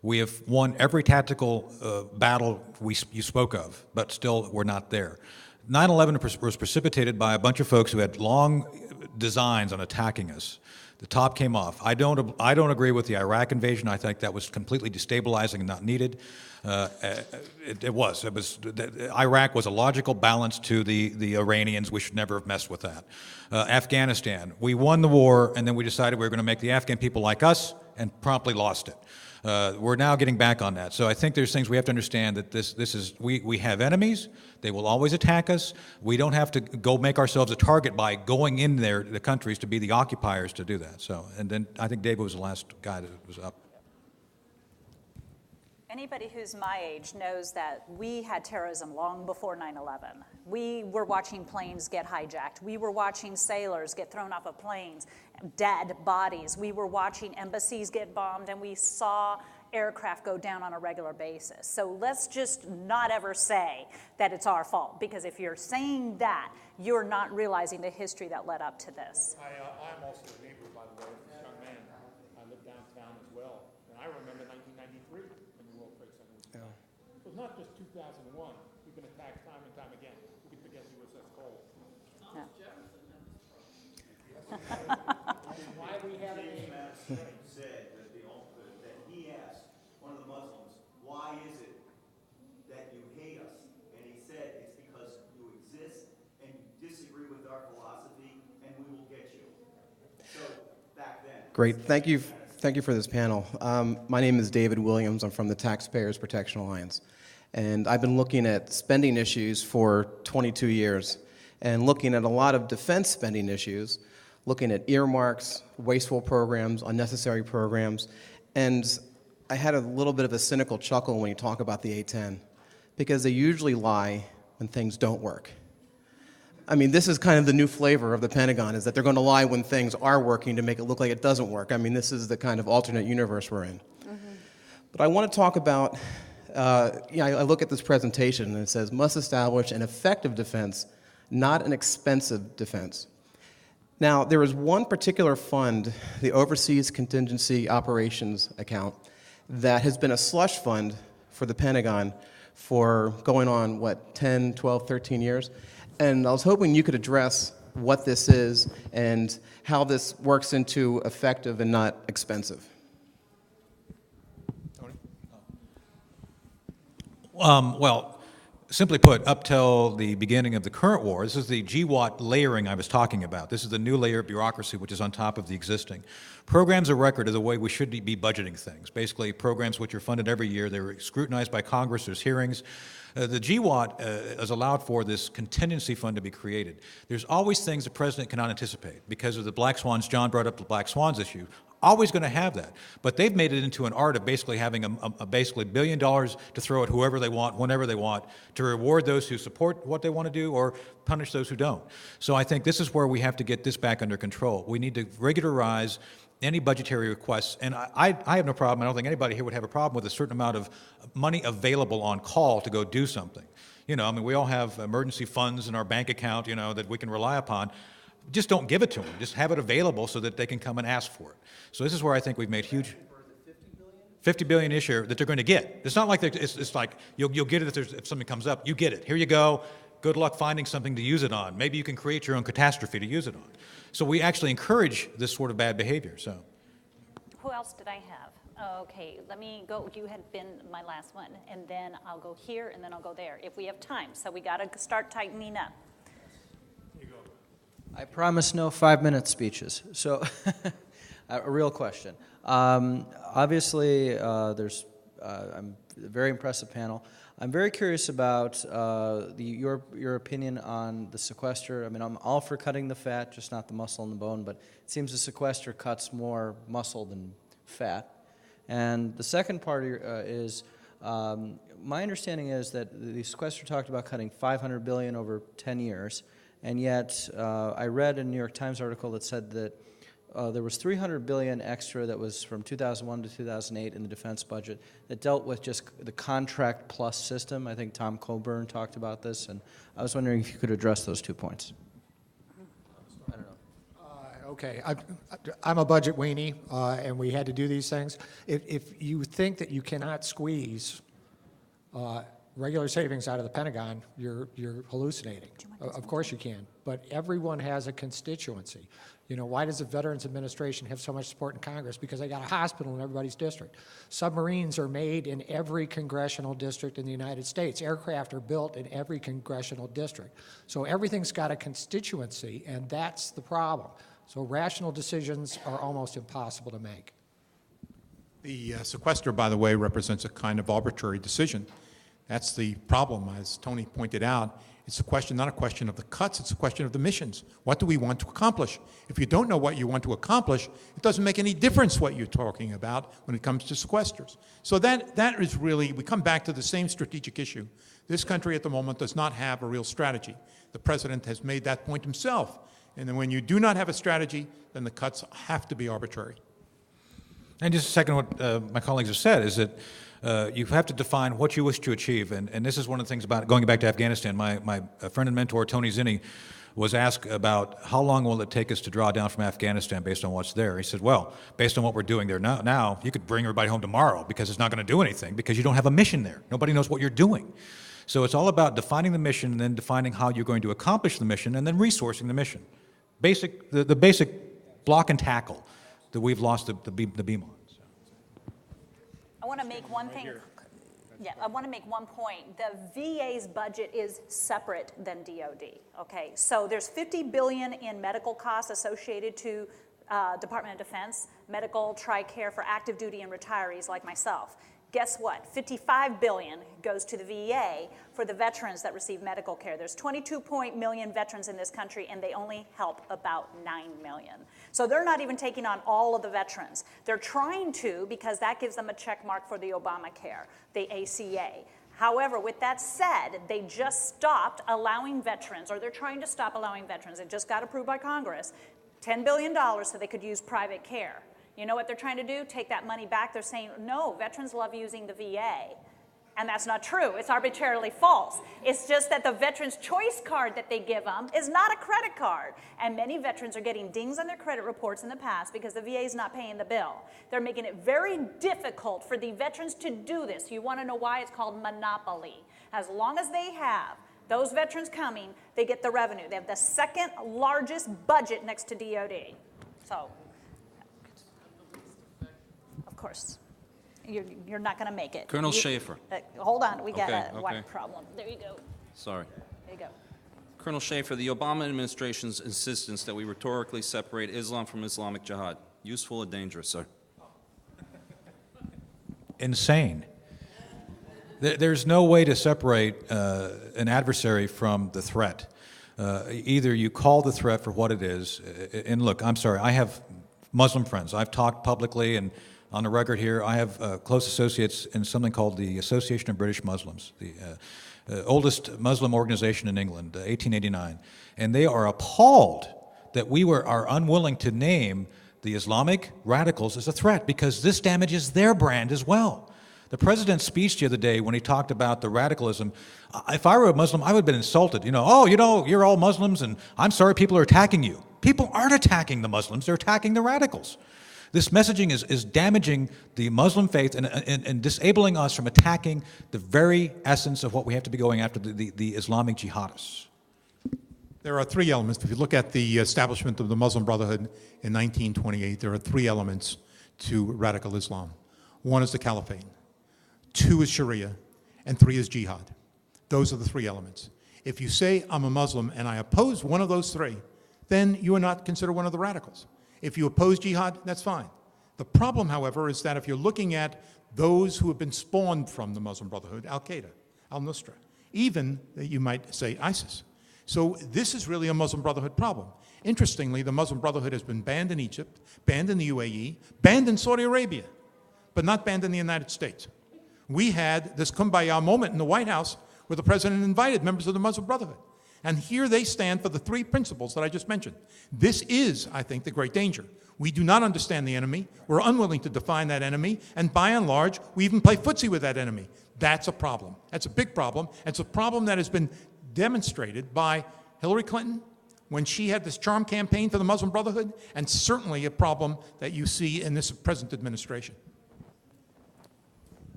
We have won every tactical battle you spoke of, but still we're not there. 9/11 was precipitated by a bunch of folks who had long designs on attacking us. The top came off. I don't agree with the Iraq invasion. I think that was completely destabilizing and not needed. Iraq was a logical balance to the Iranians. We should never have messed with that. Afghanistan, we won the war, and then we decided we were going to make the Afghan people like us, and promptly lost it. We're now getting back on that. So I think there's things we have to understand that we have enemies. They will always attack us. We don't have to go make ourselves a target by going in there, the countries, to be the occupiers to do that. So, and then I think David was the last guy that was up. Anybody who's my age knows that we had terrorism long before 9/11. We were watching planes get hijacked. We were watching sailors get thrown off of planes, dead bodies. We were watching embassies get bombed, and we saw aircraft go down on a regular basis. So let's just not ever say that it's our fault, because if you're saying that, you're not realizing the history that led up to this. I'm also a neighbor, by the way, this young man. I live downtown as well, and I remember 1993 when the World Trade Center was attacked. It was not just 2001. We've been attacked time and time again. We can forget USS Cole. Yeah. Why we had a said that he asked one of the Muslims, why is it that you hate us? And he said, it's because you exist and you disagree with our philosophy, and we will get you. So back then. Great. Thank you for this panel. My name is David Williams. I'm from the Taxpayers Protection Alliance. And I've been looking at spending issues for 22 years and looking at a lot of defense spending issues, looking at earmarks, wasteful programs, unnecessary programs. And I had a little bit of a cynical chuckle when you talk about the A-10, because they usually lie when things don't work. I mean, this is kind of the new flavor of the Pentagon, is that they're going to lie when things are working to make it look like it doesn't work. I mean, this is the kind of alternate universe we're in. But I want to talk about, I look at this presentation and it says, must establish an effective defense, not an expensive defense. Now, there is one particular fund, the Overseas Contingency Operations Account, that has been a slush fund for the Pentagon for going on, 10, 12, 13 years? And I was hoping you could address what this is and how this works into effective and not expensive. Well, simply put, up till the beginning of the current war, this is the GWAT layering I was talking about. This is the new layer of bureaucracy which is on top of the existing. Programs of record are the way we should be budgeting things. Basically, programs which are funded every year, they're scrutinized by Congress, there's hearings. The GWAT has allowed for this contingency fund to be created. There's always things the president cannot anticipate because of the black swans. John brought up the black swans issue. Always going to have that. But they've made it into an art of basically having a basically $1 billion to throw at whoever they want, whenever they want, to reward those who support what they want to do or punish those who don't. So I think this is where we have to get this back under control. We need to regularize any budgetary requests, and I have no problem, I don't think anybody here would have a problem with a certain amount of money available on call to go do something. You know, I mean, we all have emergency funds in our bank account, you know, that we can rely upon. Just don't give it to them. Just have it available so that they can come and ask for it. So this is where I think we've made huge... $50 billion this year that they're going to get. It's not like it's like you'll get it if something comes up. You get it. Here you go. Good luck finding something to use it on. Maybe you can create your own catastrophe to use it on. So we actually encourage this sort of bad behavior. So, Who else did I have? Okay, let me go. You had been my last one, and then I'll go here, and then I'll go there if we have time. So we got to start tightening up. I promise no 5-minute speeches. So, a real question. Obviously, I'm a very impressive panel. I'm very curious about your opinion on the sequester. I mean, I'm all for cutting the fat, just not the muscle and the bone, but it seems the sequester cuts more muscle than fat. And the second part is, my understanding is that the sequester talked about cutting $500 billion over 10 years, and yet I read a New York Times article that said that there was $300 billion extra that was from 2001 to 2008 in the defense budget that dealt with just the contract plus system. I think Tom Coburn talked about this, and I was wondering if you could address those 2 points. I don't know. Okay, I'm a budget weenie, and we had to do these things. If you think that you cannot squeeze regular savings out of the Pentagon, you're hallucinating. Of course you can, but everyone has a constituency. You know, why does the Veterans Administration have so much support in Congress? Because they got a hospital in everybody's district. Submarines are made in every congressional district in the United States. Aircraft are built in every congressional district. So everything's got a constituency, and that's the problem. So rational decisions are almost impossible to make. The sequester, by the way, represents a kind of arbitrary decision That's the problem, as Tony pointed out. It's a question, not a question of the cuts, it's a question of the missions. What do we want to accomplish? If you don't know what you want to accomplish, it doesn't make any difference what you're talking about when it comes to sequesters. So that is really, we come back to the same strategic issue. This country at the moment does not have a real strategy. The president has made that point himself. And then when you do not have a strategy, then the cuts have to be arbitrary. And just a second, what my colleagues have said is that you have to define what you wish to achieve. And this is one of the things about going back to Afghanistan. My friend and mentor, Tony Zinni, was asked about how long will it take us to draw down from Afghanistan based on what's there. He said, well, based on what we're doing there now you could bring everybody home tomorrow because it's not going to do anything because you don't have a mission there. Nobody knows what you're doing. So it's all about defining the mission and then defining how you're going to accomplish the mission and then resourcing the mission. The basic block and tackle that we've lost the beam on. I want to make one thing. Yeah, I want to make one point. The VA's budget is separate than DOD. Okay, so there's $50 billion in medical costs associated to Department of Defense, medical, TRICARE for active duty and retirees like myself. Guess what? $55 billion goes to the VA for the veterans that receive medical care. There's 22 million veterans in this country, and they only help about 9 million. So they're not even taking on all of the veterans. They're trying to, because that gives them a check mark for the Obamacare, the ACA. However, with that said, they just stopped allowing veterans, or they're trying to stop allowing veterans. It just got approved by Congress, $10 billion so they could use private care. You know what they're trying to do? Take that money back. They're saying, no, veterans love using the VA. And that's not true. It's arbitrarily false. It's just that the Veterans Choice Card that they give them is not a credit card. And many veterans are getting dings on their credit reports in the past because the VA is not paying the bill. They're making it very difficult for the veterans to do this. You want to know why? It's called monopoly. As long as they have those veterans coming, they get the revenue. They have the second largest budget next to DOD. So, of course. You're not going to make it. Colonel Shaffer. Hold on, we got Okay, one okay. problem. There you go. Sorry. There you go. Colonel Shaffer, the Obama administration's insistence that we rhetorically separate Islam from Islamic Jihad, useful or dangerous, sir? Insane. There's no way to separate an adversary from the threat. Either you call the threat for what it is, and look, I'm sorry, I have Muslim friends. I've talked publicly and on the record here. I have close associates in something called the Association of British Muslims, the oldest Muslim organization in England, 1889. And they are appalled that we are unwilling to name the Islamic radicals as a threat because this damages their brand as well. The president's speech the other day when he talked about the radicalism, if I were a Muslim, I would have been insulted. You're all Muslims and I'm sorry people are attacking you. People aren't attacking the Muslims, they're attacking the radicals. This messaging is damaging the Muslim faith and disabling us from attacking the very essence of what we have to be going after, the Islamic jihadists. There are three elements. If you look at the establishment of the Muslim Brotherhood in 1928, there are three elements to radical Islam. One is the caliphate, two is Sharia, and three is jihad. Those are the three elements. If you say I'm a Muslim and I oppose one of those three, then you are not considered one of the radicals. If you oppose jihad, that's fine. The problem, however, is that if you're looking at those who have been spawned from the Muslim Brotherhood, Al-Qaeda, Al-Nusra, even, you might say, ISIS. So this is really a Muslim Brotherhood problem. Interestingly, the Muslim Brotherhood has been banned in Egypt, banned in the UAE, banned in Saudi Arabia, but not banned in the United States. We had this kumbaya moment in the White House where the president invited members of the Muslim Brotherhood. And here they stand for the three principles that I just mentioned. This is, I think, the great danger. We do not understand the enemy. We're unwilling to define that enemy. And by and large, we even play footsie with that enemy. That's a problem. That's a big problem. It's a problem that has been demonstrated by Hillary Clinton when she had this charm campaign for the Muslim Brotherhood, and certainly a problem that you see in this present administration.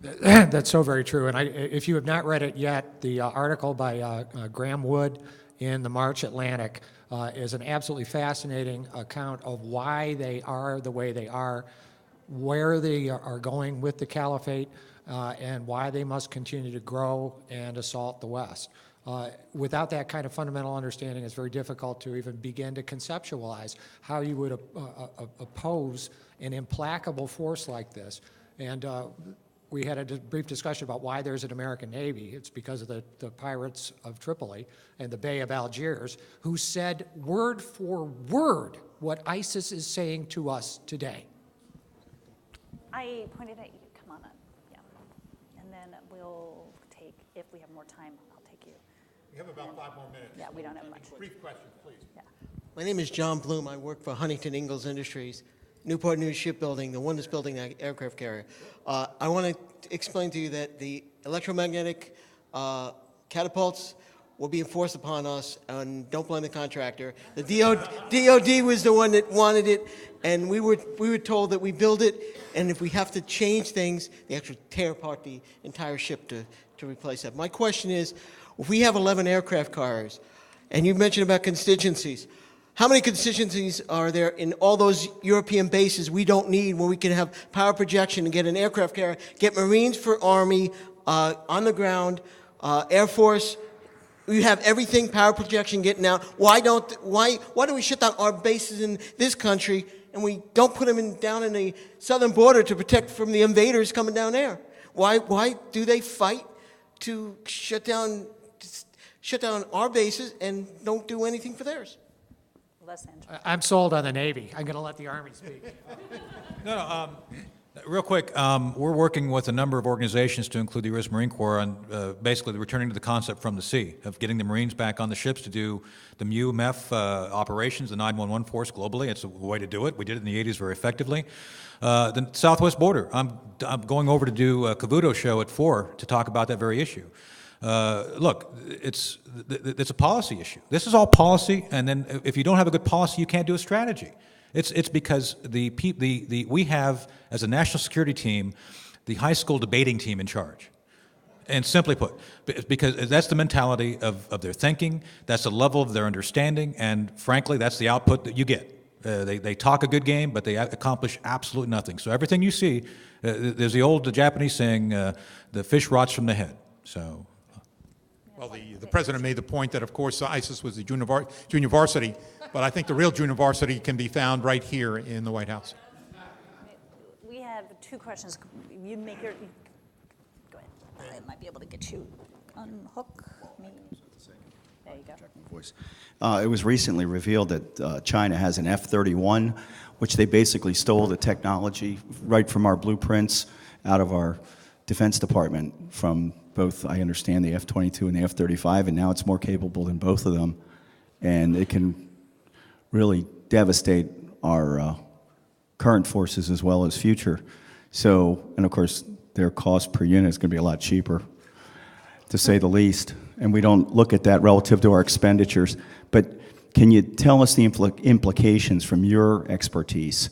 That's so very true. And if you have not read it yet, the article by Graham Wood in the March Atlantic is an absolutely fascinating account of why they are the way they are, where they are going with the caliphate, and why they must continue to grow and assault the West. Without that kind of fundamental understanding, it's very difficult to even begin to conceptualize how you would oppose an implacable force like this. And we had a brief discussion about why there's an American Navy. It's because of the pirates of Tripoli and the Bay of Algiers, who said word for word what ISIS is saying to us today. I pointed at you. Come on up. Yeah. And then we'll take, if we have more time, I'll take you. We have about 5 more minutes. Yeah, we don't have much. Brief questions, please. Yeah. My name is John Bloom. I work for Huntington Ingalls Industries, Newport News Shipbuilding, the one that's building that aircraft carrier. I want to explain to you that the electromagnetic catapults will be enforced upon us, and don't blame the contractor. The DOD was the one that wanted it, and we were told that we build it, and if we have to change things, they actually tear apart the entire ship to replace that. My question is, if we have 11 aircraft carriers, and you mentioned about contingencies, how many contingencies are there in all those European bases we don't need when we can have power projection and get an aircraft carrier, get Marines for Army on the ground, Air Force? We have everything, power projection getting out. Why do we shut down our bases in this country and we don't put them down in the southern border to protect from the invaders coming down there? Why do they fight to shut down our bases and don't do anything for theirs? Less interesting. I'm sold on the Navy. I'm going to let the Army speak. Real quick, we're working with a number of organizations to include the U.S. Marine Corps on basically returning to the concept from the sea of getting the Marines back on the ships to do the MEF operations, the 911 force globally. It's a way to do it. We did it in the 80s very effectively. The southwest border, I'm going over to do a Cavuto show at 4 to talk about that very issue. Look, it's a policy issue. This is all policy, and then if you don't have a good policy, you can't do a strategy. It's because we have, as a national security team, the high school debating team in charge. And simply put, because that's the mentality of their thinking, that's the level of their understanding, and frankly, that's the output that you get. They talk a good game, but they accomplish absolutely nothing. So everything you see, there's the old Japanese saying, the fish rots from the head. So. Well, the president made the point that, of course, ISIS was the junior varsity, but I think the real junior varsity can be found right here in the White House. We have 2 questions. You make your. Go ahead. I might be able to get you unhook me. There you go. Voice. It was recently revealed that China has an F-31, which they basically stole the technology right from our blueprints out of our Defense Department from both, I understand, the F-22 and the F-35, and now it's more capable than both of them, and it can really devastate our current forces as well as future. So, and of course, their cost per unit is going to be a lot cheaper, to say the least, and we don't look at that relative to our expenditures. But can you tell us the implications from your expertise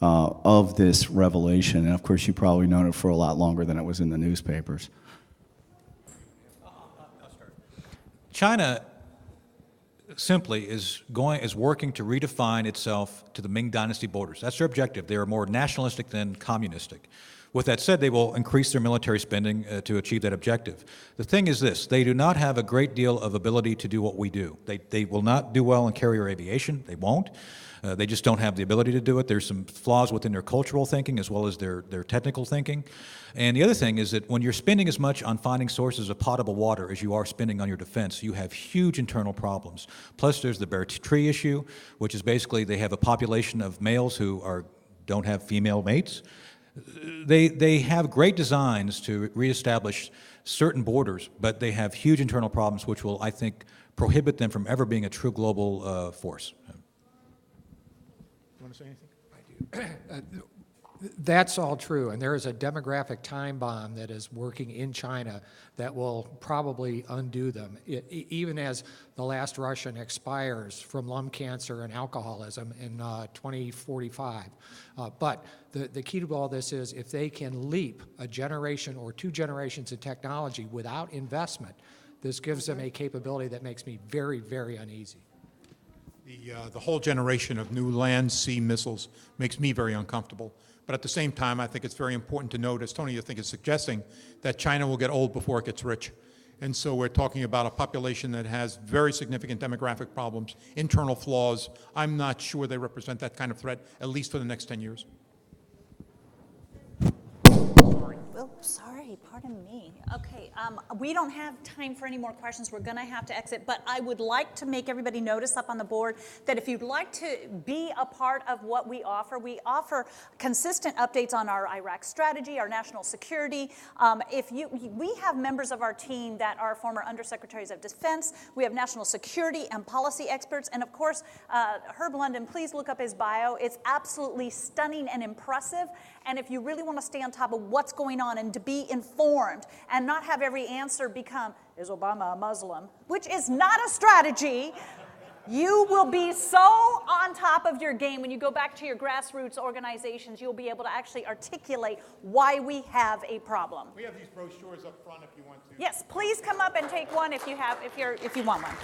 of this revelation? And of course, you've probably known it for a lot longer than it was in the newspapers. China simply is working to redefine itself to the Ming Dynasty borders. That's their objective. They are more nationalistic than communistic. With that said, they will increase their military spending to achieve that objective. The thing is this, they do not have a great deal of ability to do what we do. They will not do well in carrier aviation. They won't. They just don't have the ability to do it. There's some flaws within their cultural thinking as well as their technical thinking. And the other thing is that when you're spending as much on finding sources of potable water as you are spending on your defense, you have huge internal problems. Plus there's the bare tree issue, which is basically they have a population of males who don't have female mates. They have great designs to reestablish certain borders, but they have huge internal problems which will, I think, prohibit them from ever being a true global force. You want to say anything? That's all true, and there is a demographic time bomb that is working in China that will probably undo them, even as the last Russian expires from lung cancer and alcoholism in 2045. But the key to all this is if they can leap a generation or 2 generations in technology without investment, this gives them a capability that makes me very, very uneasy. The whole generation of new land-sea missiles makes me very uncomfortable. But at the same time, I think it's very important to note, as Tony, I think, is suggesting, that China will get old before it gets rich. And so we're talking about a population that has very significant demographic problems, internal flaws. I'm not sure they represent that kind of threat, at least for the next 10 years. Sorry. Will? sorry, pardon me. Okay, we don't have time for any more questions. We're going to have to exit, but I would like to make everybody notice up on the board that if you'd like to be a part of what we offer consistent updates on our Iraq strategy, our national security. We have members of our team that are former undersecretaries of defense. We have national security and policy experts, and of course, Herb London, please look up his bio. It's absolutely stunning and impressive. And if you really want to stay on top of what's going on and to be informed and not have every answer become, is Obama a Muslim? Which is not a strategy. You will be so on top of your game when you go back to your grassroots organizations. You'll be able to actually articulate why we have a problem. We have these brochures up front if you want to. Yes, please come up and take one if you want one.